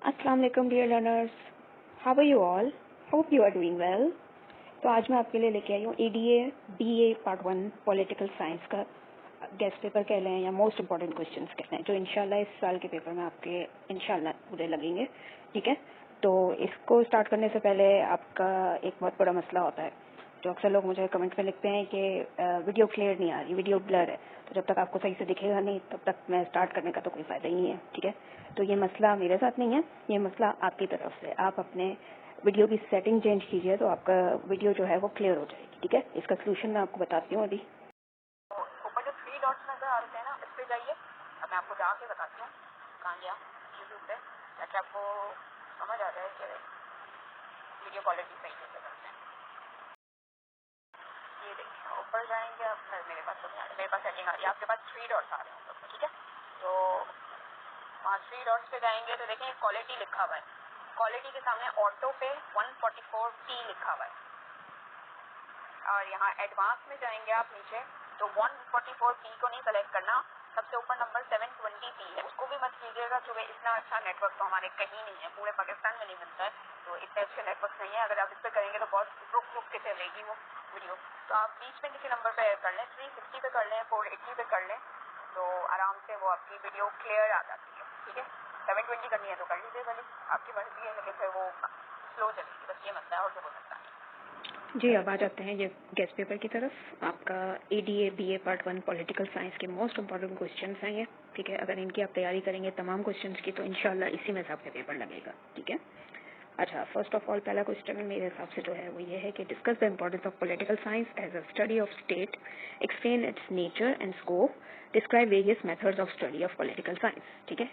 अस्सलाम वालेकुम dear learners, how are you all? Hope you are doing well. तो आज मैं आपके लिए लेके आई हूँ ADA BA part 1 political science का गेस्ट पेपर कह लें या मोस्ट इम्पॉर्टेंट क्वेश्चंस कह लें, जो इंशाल्लाह इस साल के पेपर में आपके इंशाल्लाह पूरे लगेंगे। ठीक है, तो इसको स्टार्ट करने से पहले आपका एक बहुत बड़ा मसला होता है, जो अक्सर लोग मुझे कमेंट में लिखते हैं कि वीडियो क्लियर नहीं आ रही, वीडियो ब्लर है। तो जब तक आपको सही से दिखेगा नहीं तब तक मैं स्टार्ट करने का तो कोई फ़ायदा ही नहीं है। ठीक है, तो ये मसला मेरे साथ नहीं है, ये मसला आपकी तरफ से। आप अपने वीडियो की सेटिंग चेंज कीजिए तो आपका वीडियो जो है वो क्लियर हो जाएगी। ठीक है, इसका सोल्यूशन मैं आपको बताती हूँ अभी। ऊपर जो 3 डॉट्स नजर आ रहे हैं ना, इस पे जाइए। अब मैं आपको जाके बताती हूँ कहाँ गया यूट्यूब पे, ताकि आपको समझ आ जाए कि वीडियो क्वालिटी सही कैसे करते हैं। ये देखिए, ऊपर जाएंगे आप। मेरे पास सेटिंग आ रही है, आपके पास 3 डॉट्स आ रहे हैं। ठीक है, तो वहाँ 3 डॉट्स पे जाएंगे तो देखें क्वालिटी लिखा हुआ है। क्वालिटी के सामने ऑटो पे 144T लिखा हुआ है, और यहाँ एडवांस में जाएंगे आप नीचे तो 144P को नहीं सेलेक्ट करना, सबसे ऊपर नंबर 720P है, उसको भी मत कीजिएगा क्योंकि इतना अच्छा नेटवर्क तो हमारे कहीं नहीं है, पूरे पाकिस्तान में नहीं मिलता है, तो इतने अच्छे नेटवर्क नहीं है। अगर आप इस पर करेंगे तो बहुत रुक के चलेगी वो वीडियो। तो आप बीच में किसी नंबर पे कर लें, 360 पे कर लें, 480 पे कर लें, तो आराम से वो आपकी वीडियो क्लियर आ जाती है। ठीक है, 720 करनी है तो कर लीजिए, भले आपकी मर्जी है, लेकिन फिर वो स्लो चलेगी, बस ये मसला है और तो कोई मसला नहीं। जी, अब आ जाते हैं ये गेस्ट पेपर की तरफ। आपका ADA BA part 1 political science के मोस्ट इम्पॉर्टेंट क्वेश्चंस हैं ये। ठीक है, अगर इनकी आप तैयारी करेंगे तमाम क्वेश्चंस की तो इंशाल्लाह इसी में से आपका पेपर लगेगा। ठीक है, अच्छा, फर्स्ट ऑफ ऑल पहला क्वेश्चन मेरे हिसाब से जो है वो ये है कि discuss the importance of political science as a study of state, explain its nature and scope, describe various methods of study of political science. ठीक है,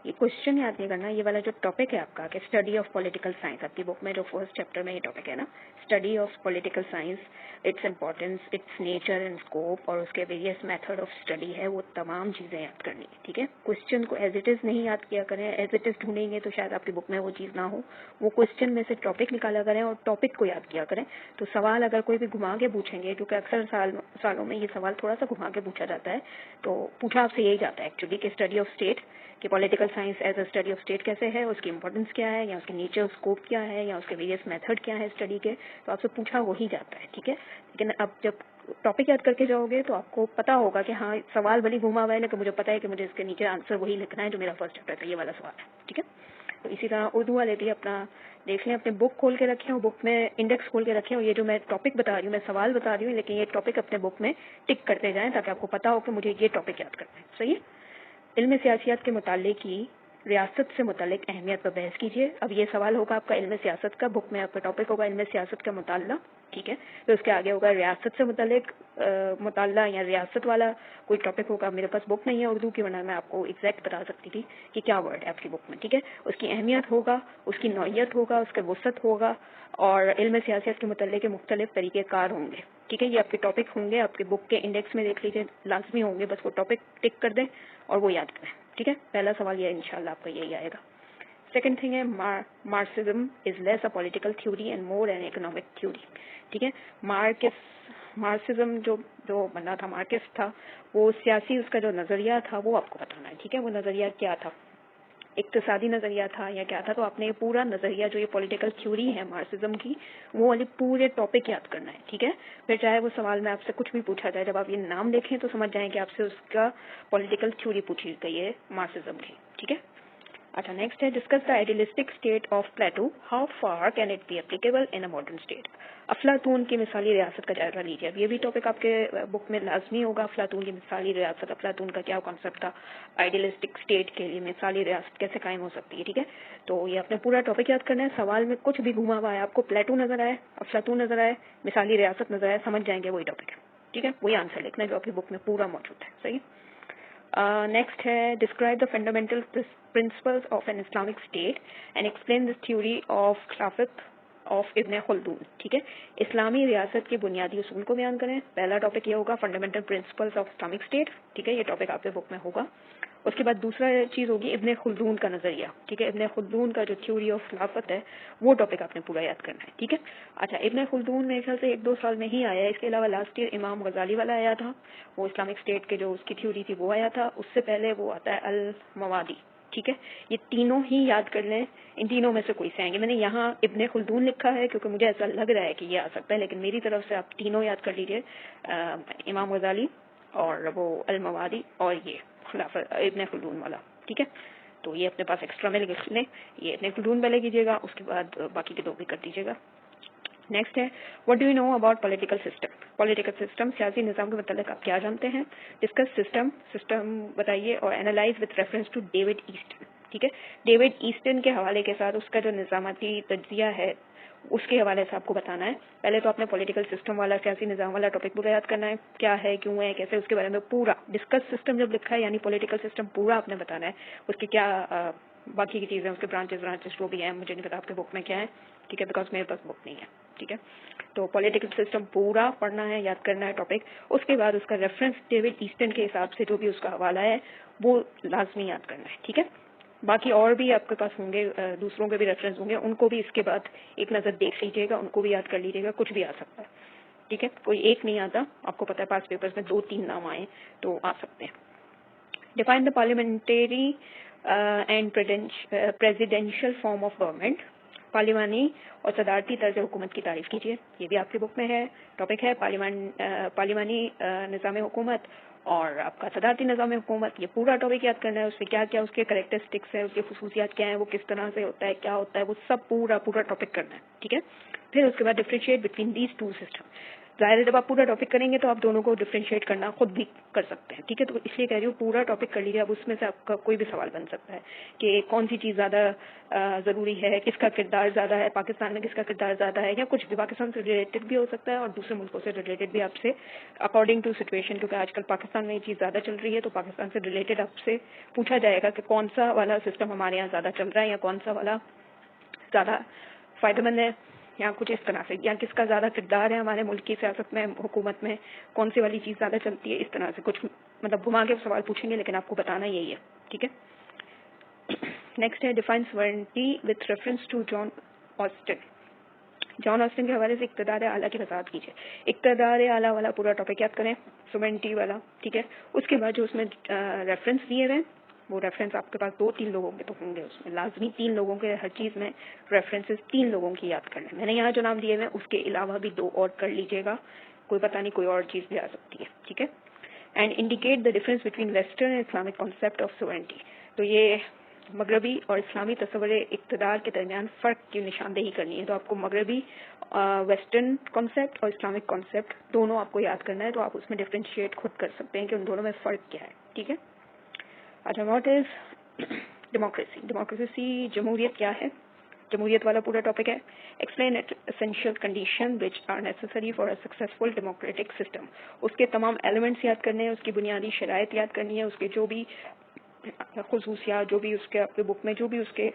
ये क्वेश्चन याद नहीं करना, ये वाला जो टॉपिक है आपका कि स्टडी ऑफ पॉलिटिकल साइंस, आपकी बुक में जो फर्स्ट चैप्टर में ये टॉपिक है ना, study of political science, its importance, it's nature and scope और उसके वेरियस मेथड ऑफ स्टडी है, वो तमाम चीज़ें याद करनी है। ठीक है, क्वेश्चन को एज इट इज़ नहीं याद किया करें, एज इट इज़ ढूंढेंगे तो शायद आपकी बुक में वो चीज़ ना हो, वो क्वेश्चन में से टॉपिक निकाला करें और टॉपिक को याद किया करें। तो सवाल अगर कोई भी घुमा के पूछेंगे, क्योंकि अक्सर सालों में ये सवाल थोड़ा सा घुमा के पूछा जाता है, तो पूछा आपसे यही जाता है एक्चुअली कि स्टडी ऑफ स्टेट, कि political science as a study of state कैसे है, उसकी इंपॉर्टेंस क्या है, या उसके नेचर स्कोप क्या है, या उसके वेरियस मेथड क्या है स्टडी के, तो आपसे पूछा वही जाता है। ठीक है, लेकिन अब जब टॉपिक याद करके जाओगे तो आपको पता होगा कि हाँ सवाल भले घुमा हुआ है, लेकिन मुझे पता है कि मुझे इसके नीचे आंसर वही लिखना है जो मेरा फर्स्ट चैप्टर का ये वाला सवाल है। ठीक है, तो इसी तरह उर्दू वाले भी अपना देख लें, अपने बुक खोल के रखें और बुक में इंडेक्स खोल के रखें, और ये जो मैं टॉपिक बता रही हूँ, मैं सवाल बता रही हूँ, लेकिन ये टॉपिक अपने बुक में टिक करते जाएं ताकि आपको पता हो कि मुझे ये टॉपिक याद करना है। सही है, इल्म सियासियत के मुतालिक की रियासत से मुतालिक अहमियत पर बहस कीजिए। अब ये सवाल होगा आपका इल्म सियासत का, बुक में आपका टॉपिक होगा इल्म सियासत का मुताल्ला। ठीक है, तो उसके आगे होगा रियासत से मुतालिक मुताल्ला या रियासत वाला कोई टॉपिक होगा। मेरे पास बुक नहीं है उर्दू की, वरना मैं आपको एग्जैक्ट बता सकती थी कि क्या वर्ड है आपकी बुक में। ठीक है, उसकी अहमियत होगा, उसकी नौयत होगा, उसका वसत होगा, और इल्म सियासत के मुताल्लिक के मुख्तलिफ तरीक़ेकार होंगे। ठीक है, ये आपके टॉपिक होंगे, आपके बुक के इंडेक्स में देख लीजिए, लाजमी होंगे, बस वो टॉपिक टिक कर दें और वो याद करें। ठीक है, पहला सवाल ये इंशाल्लाह आपका यही आएगा। सेकंड थिंग है Marxism is less a political theory and more an economic theory. ठीक है, मार्क्सिज्म जो बना था, मार्क्सिस्ट था, वो सियासी उसका जो नज़रिया था वो आपको बताना है। ठीक है, वो नज़रिया क्या था, इक्तिसादी नज़रिया था या क्या था, तो आपने ये पूरा नज़रिया जो ये पॉलिटिकल थ्योरी है मार्क्सिज्म की, वो वाली पूरे टॉपिक याद करना है। ठीक है, फिर चाहे वो सवाल में आपसे कुछ भी पूछा जाए, जब आप ये नाम देखें तो समझ जाएं कि आपसे उसका पॉलिटिकल थ्योरी पूछी गई है मार्क्सिज्म की। ठीक है, अच्छा, नेक्स्ट है discuss the idealistic state of Plato, how far can it be applicable in a modern state. अफलातून की मिसाली रियासत का जायजा लीजिए। अब ये भी टॉपिक आपके बुक में लाजमी होगा, अफलातून की मिसाली रियासत, अफलातून का क्या कॉन्सेप्ट था, आइडियलिस्टिक स्टेट के लिए मिसाली रियासत कैसे कायम हो सकती है। ठीक है, तो ये आपने पूरा टॉपिक याद करना है। सवाल में कुछ भी घुमा हुआ है, आपको प्लेटो नजर आए, अफलातून नजर आए, मिसाली रियासत नजर आए, समझ जाएंगे वही टॉपिक है। ठीक है, वही आंसर लिखना है जो आपकी बुक में पूरा मौजूद है। सही, नेक्स्ट है describe the fundamental principles of an Islamic state and explain this theory of खिलाफत ऑफ इब्न खुल्दून। ठीक है, इस्लामी रियासत के बुनियादी उसूल को बयान करें। पहला टॉपिक ये होगा fundamental principles of Islamic state. ठीक है, ये टॉपिक आपके बुक में होगा। उसके बाद दूसरा चीज़ होगी इब्न खुल्दून का नज़रिया। ठीक है, इब्न खुल्दून का जो थ्योरी ऑफ खिलाफत है वो टॉपिक आपने पूरा याद करना है। ठीक है, अच्छा, इब्न खुल्दून मेरे ख्याल से 1-2 साल में ही आया है, इसके अलावा लास्ट ईयर इमाम गजाली वाला आया था, वो इस्लामिक स्टेट के जो उसकी थ्योरी थी वो आया था। उससे पहले वो आता है अल मवादी। ٹھیک ہے. یہ تینوں ہی یاد کر لیں, ان تینوں میں سے کوئی سے آئیں گے. میں نے یہاں ابن خلدون لکھا ہے کیونکہ مجھے ایسا لگ رہا ہے کہ یہ آ سکتا ہے, لیکن میری طرف سے آپ تینوں یاد کر لیجیے, امام غزالی اور وہ الموادی اور یہ خلافت ابن خلدون والا. ٹھیک ہے, تو یہ اپنے پاس ایکسٹرا میں لکھ لیں, یہ ابن خلدون پہلے کیجیے گا, اس کے بعد باقی کے دو بھی کر دیجیے گا. نیکسٹ ہے, what do you know about political system. Political system, سیاسی نظام کے متعلق آپ کیا جانتے ہیں. ڈسکس سسٹم بتائیے اور analyse with reference to David Easton. ٹھیک ہے, ڈیوڈ ایسٹن کے حوالے کے ساتھ اس کا جو نظاماتی تجزیہ ہے اس کے حوالے سے آپ کو بتانا ہے. پہلے تو آپ نے پولیٹیکل سسٹم والا, سیاسی نظام والا ٹاپک پورا یاد کرنا ہے, کیا ہے, کیوں ہے, کیسے, اس کے بارے میں پورا. ڈسکس سسٹم جب لکھا ہے یعنی پولیٹیکل سسٹم پورا آپ نے بتانا ہے, اس کی کیا باقی کی چیزیں, اس کے برانچز جو بھی ہیں, مجھے نہیں پتا آپ کے بک میں کیا ہے. ٹھیک ہے, بیکاز میرے پاس بک نہیں ہے. ٹھیک ہے, تو پولیٹیکل سسٹم پورا پڑھنا ہے, یاد کرنا ہے ٹاپک. اس کے بعد اس کا ریفرنس ڈیوڈ ایسٹن کے حساب سے جو بھی اس کا حوالہ ہے وہ لازمی یاد کرنا ہے. ٹھیک ہے, باقی اور بھی آپ کے پاس ہوں گے, دوسروں کے بھی ریفرنس ہوں گے, ان کو بھی اس کے بعد ایک نظر دیکھ لیجیے گا, ان کو بھی یاد کر لیجیے گا, کچھ بھی آ سکتا ہے. ٹھیک ہے, کوئی ایک نہیں آتا, آپ کو پتا ہے پاس پیپرز میں 2-3 نام آئے تو آ سکتے ہیں. Define the parliamentary and presidential form of government. پارلیمانی اور صدارتی طرز حکومت کی تعریف کیجیے, یہ بھی آپ کی بک میں ہے, ٹاپک ہے پارلیمانی نظام حکومت اور آپ کا صدارتی نظام حکومت. یہ پورا ٹاپک یاد کرنا ہے, اس سے کیا کیا اس کے کریکٹرسٹکس ہیں, اس کی خصوصیات کیا ہیں, وہ کس طرح سے ہوتا ہے, کیا ہوتا ہے, وہ سب پورا ٹاپک کرنا ہے. ٹھیک ہے, پھر اس کے بعد differentiate between these two system. ظاہر ہے جب آپ پورا ٹاپک کریں گے تو آپ دونوں کو ڈفرینشیٹ کرنا خود بھی کر سکتے ہیں. ٹھیک ہے, تو اس لیے کہہ رہی ہوں پورا ٹاپک کر لیجیے. اب اس میں سے آپ کا کوئی بھی سوال بن سکتا ہے کہ کون سی چیز زیادہ ضروری ہے, کس کا کردار زیادہ ہے, پاکستان میں کس کا کردار زیادہ ہے, یا کچھ بھی پاکستان سے ریلیٹڈ بھی ہو سکتا ہے اور دوسرے ملکوں سے ریلیٹڈ بھی آپ سے اکارڈنگ ٹو سچویشن, کیونکہ آج کل پاکستان میں یہ چیز زیادہ چل رہی ہے تو پاکستان سے ریلیٹڈ آپ سے پوچھا جائے گا کہ کون سا والا سسٹم ہمارے یہاں زیادہ چل رہا ہے, یا کون سا والا زیادہ فائدہ مند ہے, یا کچھ اس طرح سے, یا کس کا زیادہ کردار ہے ہمارے ملک کی سیاست میں, حکومت میں, کون سی والی چیز زیادہ چلتی ہے. اس طرح سے کچھ مطلب گھما کے سوال پوچھیں گے, لیکن آپ کو بتانا یہی ہے. ٹھیک ہے, نیکسٹ ہے define sovereignty with reference to John Austin. John Austin کے حوالے سے اقتدار اعلیٰ کی وضاحت کیجیے. اقتدار اعلیٰ والا پورا ٹاپک یاد کریں, سوورنٹی والا. ٹھیک ہے, اس کے بعد جو اس میں ریفرنس دیے ہوئے وہ ریفرنس آپ کے پاس 2-3 لوگوں کے تو ہوں گے, اس میں لازمی 3 لوگوں کے ہر چیز میں ریفرنسز 3 لوگوں کی یاد کر لیں. میں نے یہاں جو نام دیے ہوئے اس کے علاوہ بھی 2 اور کر لیجیے گا, کوئی پتہ نہیں کوئی اور چیز بھی آ سکتی ہے. ٹھیک ہے, and indicate the difference between western and Islamic concept of sovereignty. تو یہ مغربی اور اسلامی تصور اقتدار کے درمیان فرق کی نشاندہی کرنی ہے. تو آپ کو مغربی ویسٹرن کانسیپٹ اور اسلامک کانسیپٹ دونوں آپ کو یاد کرنا ہے, تو آپ اس میں ڈفرینشیٹ خود کر سکتے ہیں کہ ان دونوں میں فرق کیا ہے. ٹھیک ہے, اچھا, واٹ از ڈیموکریسی. ڈیموکریسی جمہوریت کیا ہے, جمہوریت والا پورا ٹاپک ہے. Explain essential condition which are necessary for a successful democratic system. اس کے تمام ایلیمنٹس یاد کرنے ہیں, اس کی بنیادی شرائط یاد کرنی ہے, اس کے جو بھی خصوصیات, جو بھی اس کے آپ کے بک میں جو بھی اس کے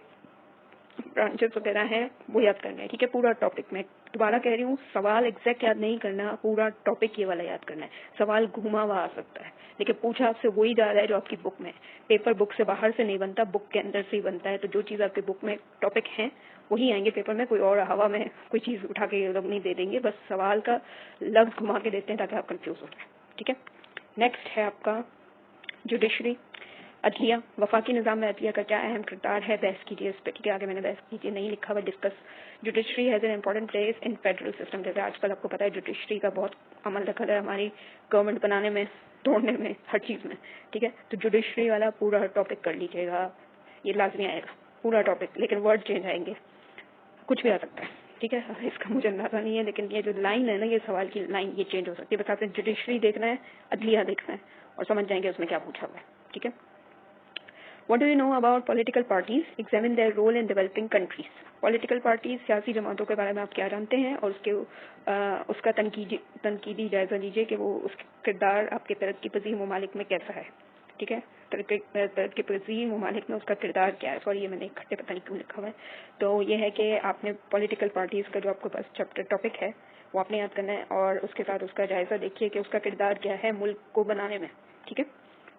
برانچز وغیرہ ہیں وہ یاد کرنا ہے. ٹھیک ہے, پورا ٹاپک. میں دوبارہ کہہ رہی ہوں, سوال ایگزیکٹ یاد نہیں کرنا, پورا ٹاپک یہ والا یاد کرنا ہے. سوال گھوما ہوا آ سکتا ہے لیکن پوچھا آپ سے وہی جا رہا ہے جو آپ کی بک میں. پیپر بک سے باہر سے نہیں بنتا, بک کے اندر سے ہی بنتا ہے. تو جو چیز آپ کے بک میں ٹاپک ہیں وہی آئیں گے پیپر میں, کوئی اور ہوا میں کوئی چیز اٹھا کے یہ لوگ نہیں دے دیں گے, بس سوال کا لفظ گھما کے دیتے ہیں تاکہ آپ کنفیوز ہو جائیں. ٹھیک ہے, نیکسٹ ہے آپ کا جوڈیشری. عدلیہ, وفاقی نظام میں عدلیہ کا کیا اہم کردار ہے, بحث کیجیے اس پہ. ٹھیک ہے, آگے میں نے بحث کیجیے نہیں لکھا ہوا, discuss. Judiciary has an important place in federal system. جیسے آج کل آپ کو پتا ہے جوڈیشری کا بہت عمل دخل ہے ہماری گورنمنٹ بنانے میں, توڑنے میں, ہر چیز میں. ٹھیک ہے, تو جوڈیشری والا پورا ٹاپک کر لیجیے گا, یہ لازمی آئے گا پورا ٹاپک, لیکن ورڈ چینج آئیں گے, کچھ بھی آ سکتا ہے. ٹھیک ہے, اس کا مجھے اندازہ نہیں ہے, لیکن یہ جو لائن ہے نا, یہ سوال کی لائن یہ چینج ہو سکتی ہے. بس آپ نے جوڈیشری دیکھنا ہے, عدلیہ دیکھنا ہے, اور سمجھ جائیں گے اس میں کیا پوچھا ہوا ہے. ٹھیک ہے, What do you know about political parties? Examine their role in developing countries. Political parties, سیاسی جماعتوں کے بارے میں آپ کیا جانتے ہیں, اور اس کا تنقیدی جائزہ لیجیے کہ وہ اس کردار آپ کے ترقی پذیر ممالک میں کیسا ہے. ٹھیک ہے, ترقی پذیر ممالک میں اس کا کردار کیا ہے. سوری, یہ میں نے اکٹھے پتہ نہیں کیوں لکھا ہوا ہے. تو یہ ہے کہ آپ نے پولیٹیکل پارٹیز کا جو آپ کے پاس چیپٹر ٹاپک ہے وہ آپ نے یاد کرنا ہے, اور اس کے ساتھ اس کا جائزہ دیکھیے کہ اس کا کردار کیا ہے ملک کو بنانے میں. ٹھیک ہے,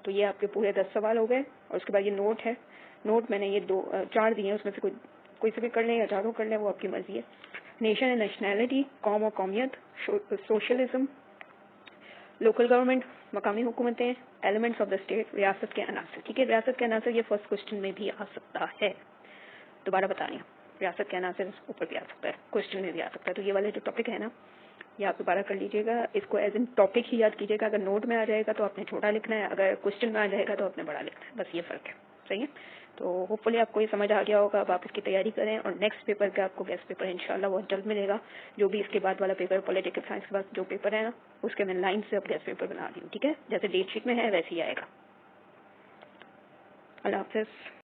تو یہ آپ کے پورے 10 سوال ہو گئے. اور اس کے بعد یہ نوٹ ہے, نوٹ میں نے یہ 4 دیے ہیں, اس میں سے کوئی سے بھی کر لیں یا چاروں کر لیں, وہ آپ کی مرضی ہے. نیشن اینڈ نیشنلٹی, قوم و قومیت, سوشلزم, लोकल गवर्नमेंट, मकामी हुकूमतें, एलिमेंट्स ऑफ द स्टेट, रियासत के अनासर। ठीक है, रियासत के अनासर ये फर्स्ट क्वेश्चन में भी आ सकता है, दोबारा बता रही हूँ, रियासत के अनासर ऊपर भी आ सकता है, क्वेश्चन में भी आ सकता है। तो ये वाले जो टॉपिक है ना, ये आप दोबारा कर लीजिएगा, इसको एज इन टॉपिक ही याद कीजिएगा। अगर नोट में आ जाएगा तो आपने छोटा लिखना है, अगर क्वेश्चन में आ जाएगा तो आपने बड़ा लिखना है, बस ये फ़र्क है। सही है, तो होपफुली आपको ये समझ आ गया होगा। अब आप इसकी तैयारी करें और नेक्स्ट पेपर का आपको गेस्ट पेपर इंशाल्लाह बहुत जल्द मिलेगा। जो भी इसके बाद वाला पेपर, पॉलिटिकल साइंस के बाद जो पेपर है ना, उसके मैं लाइन से अब गेस्ट पेपर बना रही हूँ। ठीक है, जैसे डेट शीट में है वैसे ही आएगा। अल्लाह हाफ़िज़।